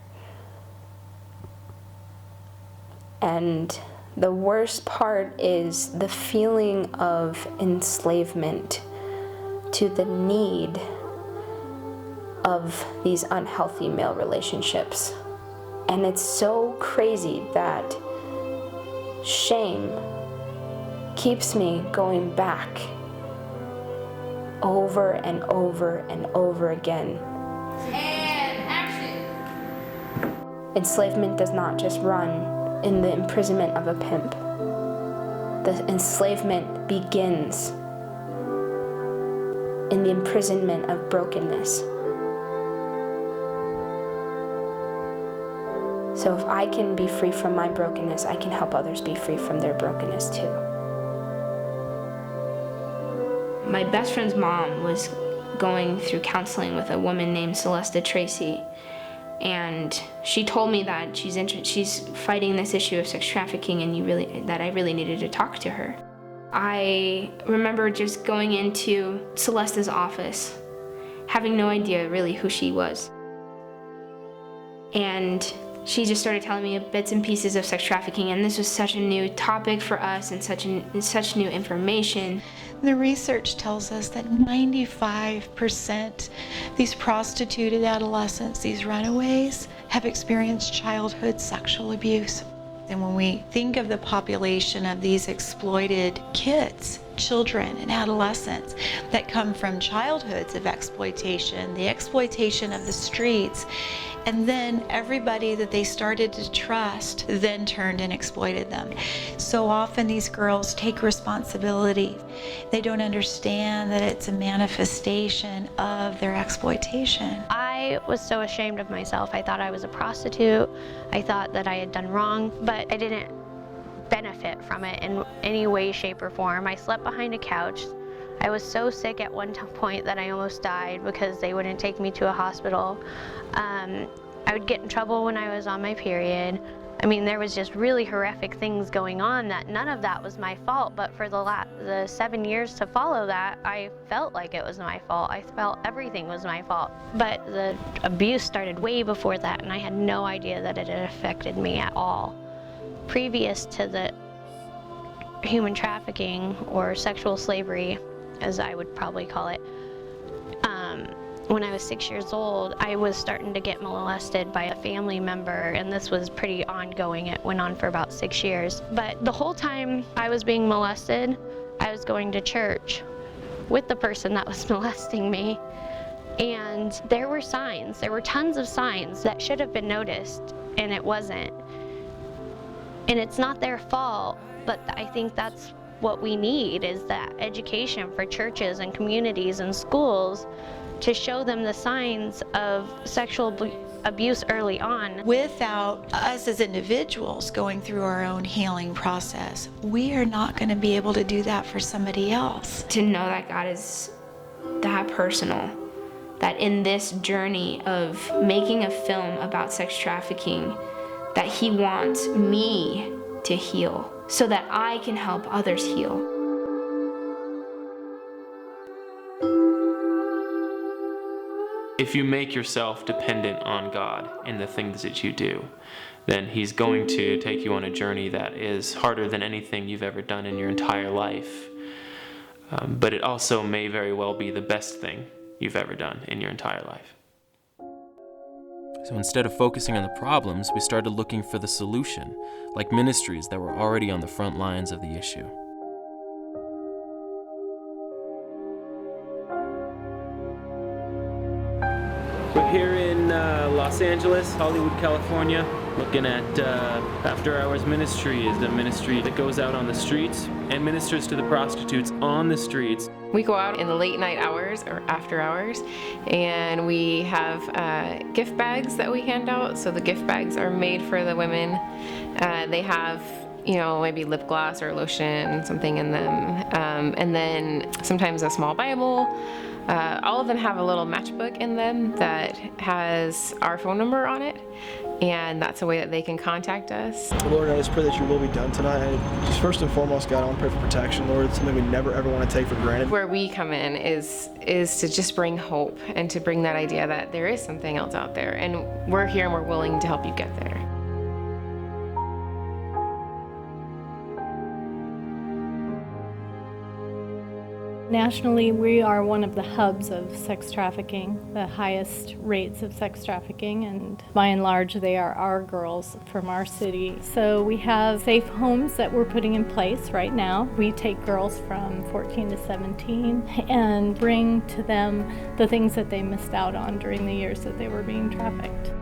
And the worst part is the feeling of enslavement to the need of these unhealthy male relationships. And it's so crazy that shame keeps me going back over and over and over again. And action! Enslavement does not just run in the imprisonment of a pimp. The enslavement begins in the imprisonment of brokenness. So if I can be free from my brokenness, I can help others be free from their brokenness too. My best friend's mom was going through counseling with a woman named Celeste Tracy, and she told me that she's fighting this issue of sex trafficking, and that I really needed to talk to her. I remember just going into Celeste's office, having no idea really who she was. And she just started telling me bits and pieces of sex trafficking, and this was such a new topic for us and such new information. The research tells us that 95% these prostituted adolescents, these runaways, have experienced childhood sexual abuse. And when we think of the population of these exploited kids, children and adolescents that come from childhoods of exploitation, the exploitation of the streets, and then everybody that they started to trust then turned and exploited them. So often these girls take responsibility. They don't understand that it's a manifestation of their exploitation. I was so ashamed of myself. I thought I was a prostitute. I thought that I had done wrong, but I didn't benefit from it in any way, shape, or form. I slept behind a couch. I was so sick at one point that I almost died because they wouldn't take me to a hospital. I would get in trouble when I was on my period. I mean, there was just really horrific things going on that none of that was my fault, but for the 7 years to follow that, I felt like it was my fault. I felt everything was my fault. But the abuse started way before that, and I had no idea that it had affected me at all. Previous to the human trafficking or sexual slavery, as I would probably call it, when I was 6 years old, I was starting to get molested by a family member, and this was pretty ongoing. It went on for about 6 years. But the whole time I was being molested, I was going to church with the person that was molesting me. And there were signs, there were tons of signs that should have been noticed, and it wasn't. And it's not their fault, but I think that's what we need, is that education for churches and communities and schools to show them the signs of sexual abuse early on. Without us as individuals going through our own healing process, we are not going to be able to do that for somebody else. To know that God is that personal, that in this journey of making a film about sex trafficking, that He wants me to heal so that I can help others heal. If you make yourself dependent on God in the things that you do, then He's going to take you on a journey that is harder than anything you've ever done in your entire life. But it also may very well be the best thing you've ever done in your entire life. So instead of focusing on the problems, we started looking for the solution, like ministries that were already on the front lines of the issue. We're here in Los Angeles, Hollywood, California, looking at After Hours Ministry. Is the ministry that goes out on the streets and ministers to the prostitutes on the streets. We go out in the late night hours or after hours, and we have gift bags that we hand out. So the gift bags are made for the women. They have, maybe lip gloss or lotion, something in them. And then sometimes a small Bible. All of them have a little matchbook in them that has our phone number on it, and that's a way that they can contact us. Lord, I just pray that your will be done tonight. Just first and foremost, God, I want to pray for protection, Lord. It's something we never ever want to take for granted. Where we come in is to just bring hope and to bring that idea that there is something else out there, and we're here and we're willing to help you get there. Nationally, we are one of the hubs of sex trafficking, the highest rates of sex trafficking, and by and large, they are our girls from our city. So we have safe homes that we're putting in place right now. We take girls from 14 to 17 and bring to them the things that they missed out on during the years that they were being trafficked.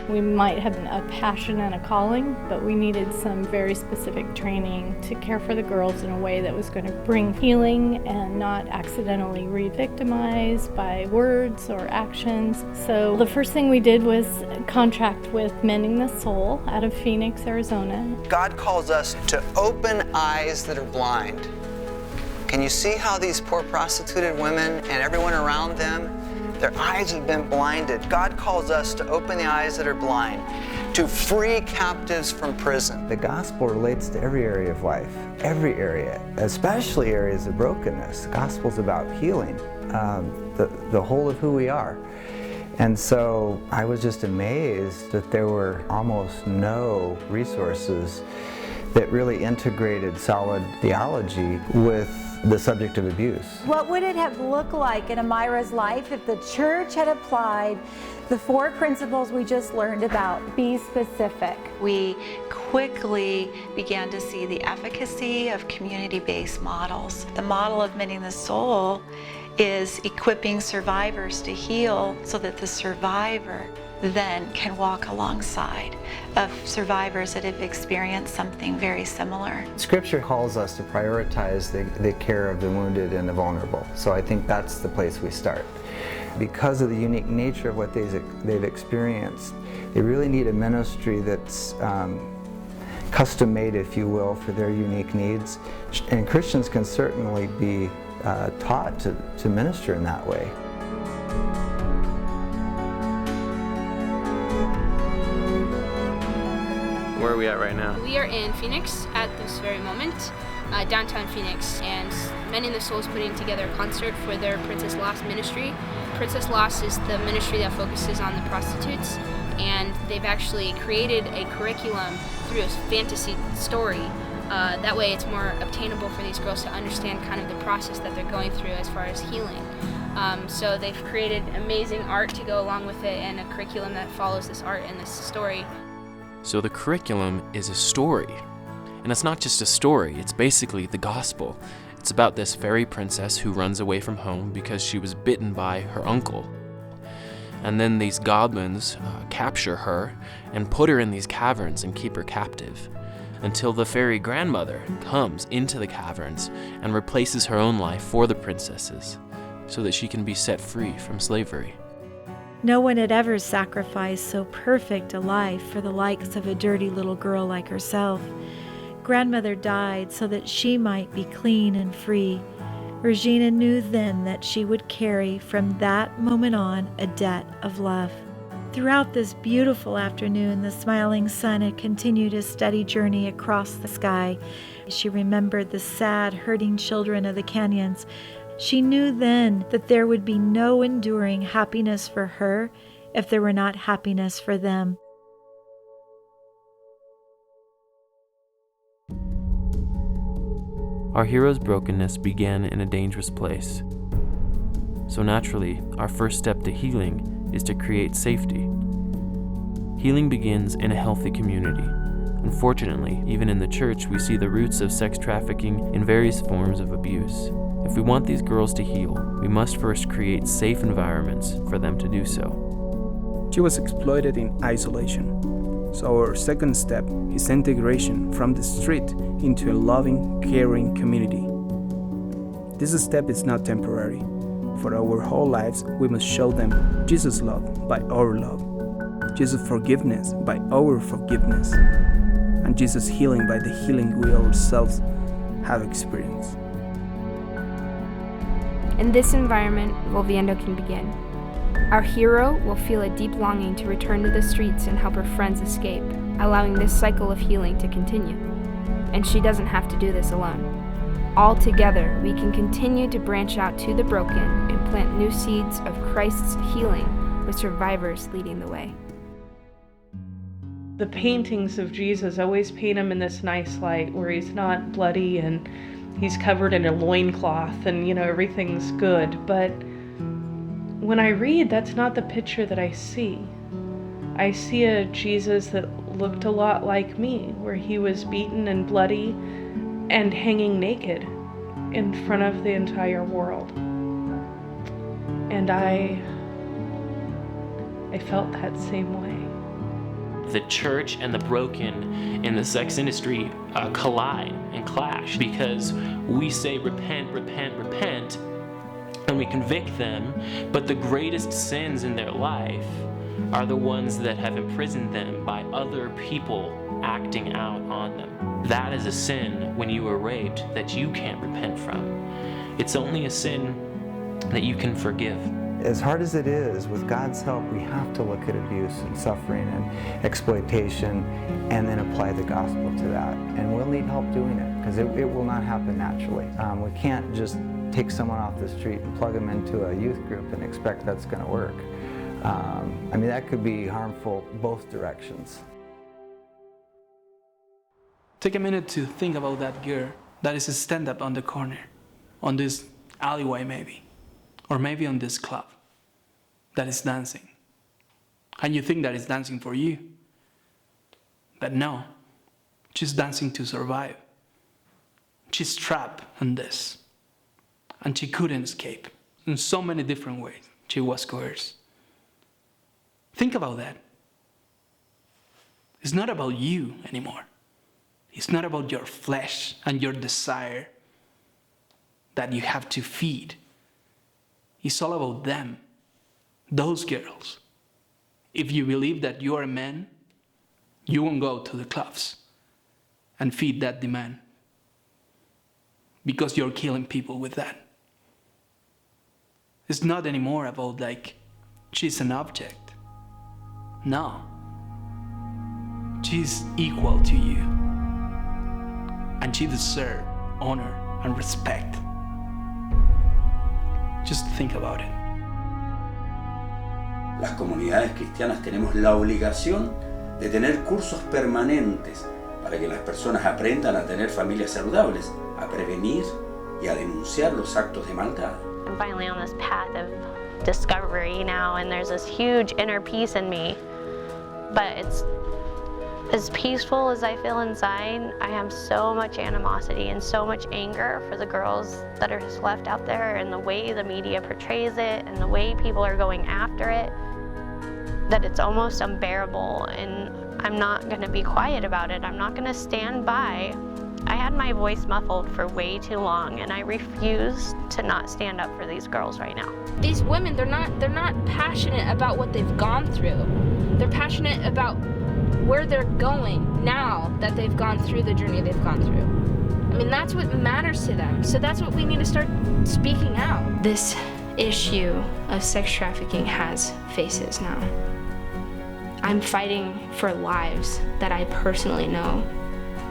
We might have a passion and a calling, but we needed some very specific training to care for the girls in a way that was going to bring healing and not accidentally re-victimize by words or actions. So the first thing we did was contract with Mending the Soul out of Phoenix, Arizona. God calls us to open eyes that are blind. Can you see how these poor prostituted women and everyone around them, their eyes have been blinded? God calls us to open the eyes that are blind, to free captives from prison. The gospel relates to every area of life, every area, especially areas of brokenness. The gospel's about healing, the whole of who we are. And so I was just amazed that there were almost no resources that really integrated solid theology with the subject of abuse. What would it have looked like in Amira's life if the church had applied the 4 principles we just learned about? Be specific. We quickly began to see the efficacy of community-based models. The model of Mending the Soul is equipping survivors to heal so that the survivor then can walk alongside of survivors that have experienced something very similar. Scripture calls us to prioritize the care of the wounded and the vulnerable. So I think that's the place we start. Because of the unique nature of what they've experienced, they really need a ministry that's custom-made, if you will, for their unique needs. And Christians can certainly be taught to minister in that way. Where are we at right now? We are in Phoenix at this very moment, downtown Phoenix, and Mending the Soul is putting together a concert for their Princess Lost ministry. Princess Lost is the ministry that focuses on the prostitutes, and they've actually created a curriculum through a fantasy story. That way it's more obtainable for these girls to understand kind of the process that they're going through as far as healing. So they've created amazing art to go along with it and a curriculum that follows this art and this story. So the curriculum is a story. And it's not just a story, it's basically the gospel. It's about this fairy princess who runs away from home because she was bitten by her uncle. And then these goblins capture her and put her in these caverns and keep her captive until the fairy grandmother comes into the caverns and replaces her own life for the princesses so that she can be set free from slavery. No one had ever sacrificed so perfect a life for the likes of a dirty little girl like herself. Grandmother died so that she might be clean and free. Regina knew then that she would carry from that moment on a debt of love. Throughout this beautiful afternoon, the smiling sun had continued his steady journey across the sky. She remembered the sad, hurting children of the canyons. She knew then that there would be no enduring happiness for her if there were not happiness for them. Our hero's brokenness began in a dangerous place. So naturally, our first step to healing is to create safety. Healing begins in a healthy community. Unfortunately, even in the church, we see the roots of sex trafficking in various forms of abuse. If we want these girls to heal, we must first create safe environments for them to do so. She was exploited in isolation. So our second step is integration from the street into a loving, caring community. This step is not temporary. For our whole lives, we must show them Jesus' love by our love, Jesus' forgiveness by our forgiveness, and Jesus' healing by the healing we ourselves have experienced. In this environment, Volviendo can begin. Our hero will feel a deep longing to return to the streets and help her friends escape, allowing this cycle of healing to continue. And she doesn't have to do this alone. All together, we can continue to branch out to the broken and plant new seeds of Christ's healing with survivors leading the way. The paintings of Jesus always paint him in this nice light where he's not bloody and he's covered in a loincloth and, everything's good. But when I read, that's not the picture that I see. I see a Jesus that looked a lot like me, where he was beaten and bloody and hanging naked in front of the entire world. And I felt that same way. The church and the broken in the sex industry collide and clash because we say repent, repent, repent, and we convict them, but the greatest sins in their life are the ones that have imprisoned them by other people acting out on them. That is a sin when you were raped that you can't repent from. It's only a sin that you can forgive. As hard as it is, with God's help, we have to look at abuse and suffering and exploitation and then apply the gospel to that. And we'll need help doing it because it will not happen naturally. We can't just take someone off the street and plug them into a youth group and expect that's going to work. That could be harmful both directions. Take a minute to think about that girl that is stand up on the corner, on this alleyway maybe, or maybe on this club that is dancing. And you think that is dancing for you. But no, she's dancing to survive. She's trapped in this. And she couldn't escape. In so many different ways, she was coerced. Think about that. It's not about you anymore. It's not about your flesh and your desire that you have to feed. It's all about them, those girls. If you believe that you are a man, you won't go to the clubs and feed that demand because you're killing people with that. It's not anymore about she's an object. No. She's equal to you. And she deserves honor and respect. Just think about it. Las comunidades cristianas tenemos la obligación de tener cursos permanentes para que las personas aprendan a tener familias saludables, a prevenir y a denunciar los actos de maldad. I'm finally on this path of discovery now, and there's this huge inner peace in me. But it's as peaceful as I feel inside. I have so much animosity and so much anger for the girls that are just left out there, and the way the media portrays it and the way people are going after it, that it's almost unbearable. And I'm not going to be quiet about it. I'm not going to stand by. I had my voice muffled for way too long, and I refuse to not stand up for these girls right now. These women, they're not passionate about what they've gone through. They're passionate about where they're going now that they've gone through the journey they've gone through. That's what matters to them. So that's what we need to start speaking out. This issue of sex trafficking has faces now. I'm fighting for lives that I personally know.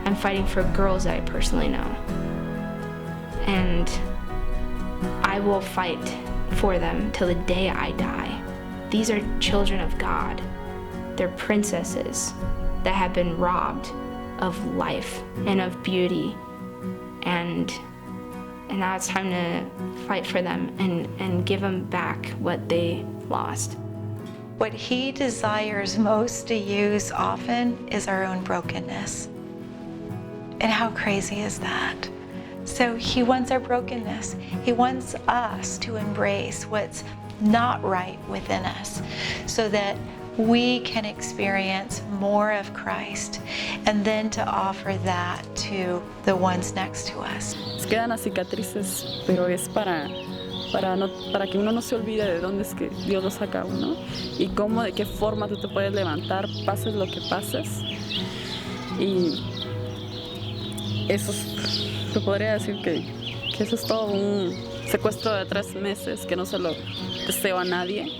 I'm fighting for girls that I personally know. And I will fight for them till the day I die. These are children of God. They're princesses that have been robbed of life and of beauty. And now it's time to fight for them and give them back what they lost. What he desires most to use often is our own brokenness. And how crazy is that? So he wants our brokenness. He wants us to embrace what's not right within us so that we can experience more of Christ and then to offer that to the ones next to us. Quedan las cicatrices, pero es para que uno no se olvide de dónde es que Dios lo saca a uno y cómo, de qué forma tú te puedes levantar, pases lo que pases. Y eso te podría decir que eso es todo un secuestro de 3 meses que no se lo deseo a nadie,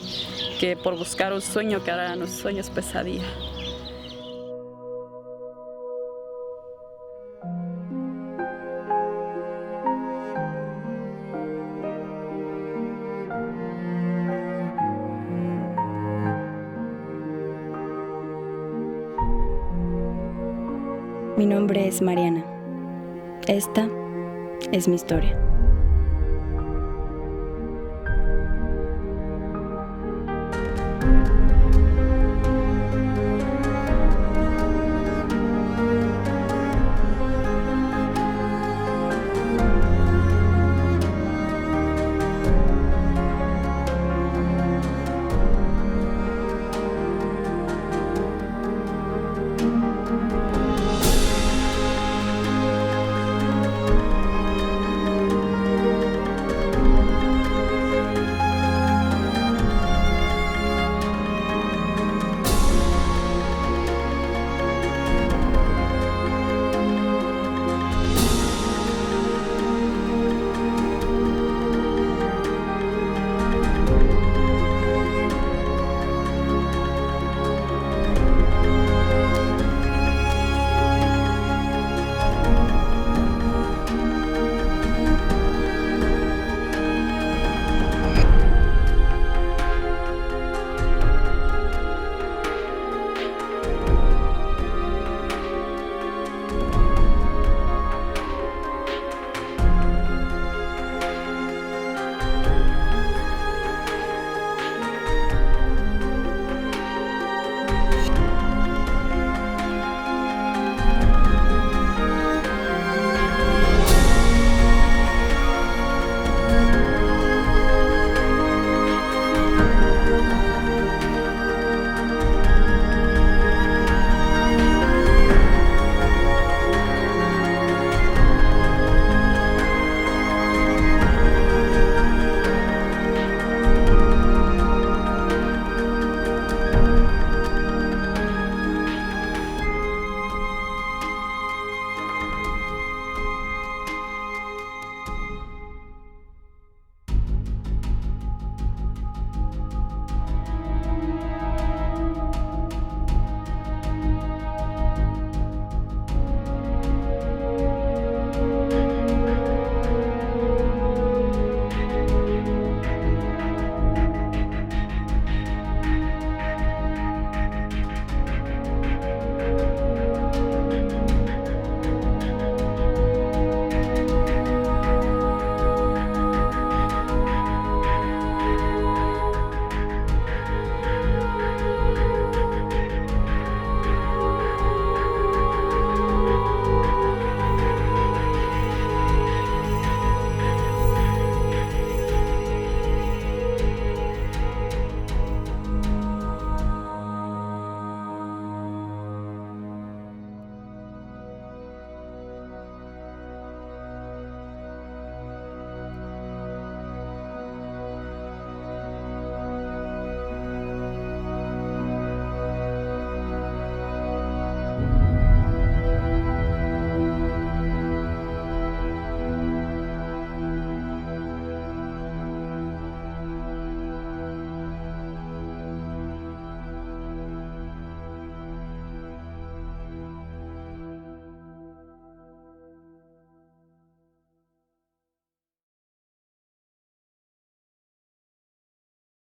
que por buscar un sueño que ahora no es sueño, es pesadilla. Mi nombre es Mariana. Esta es mi historia.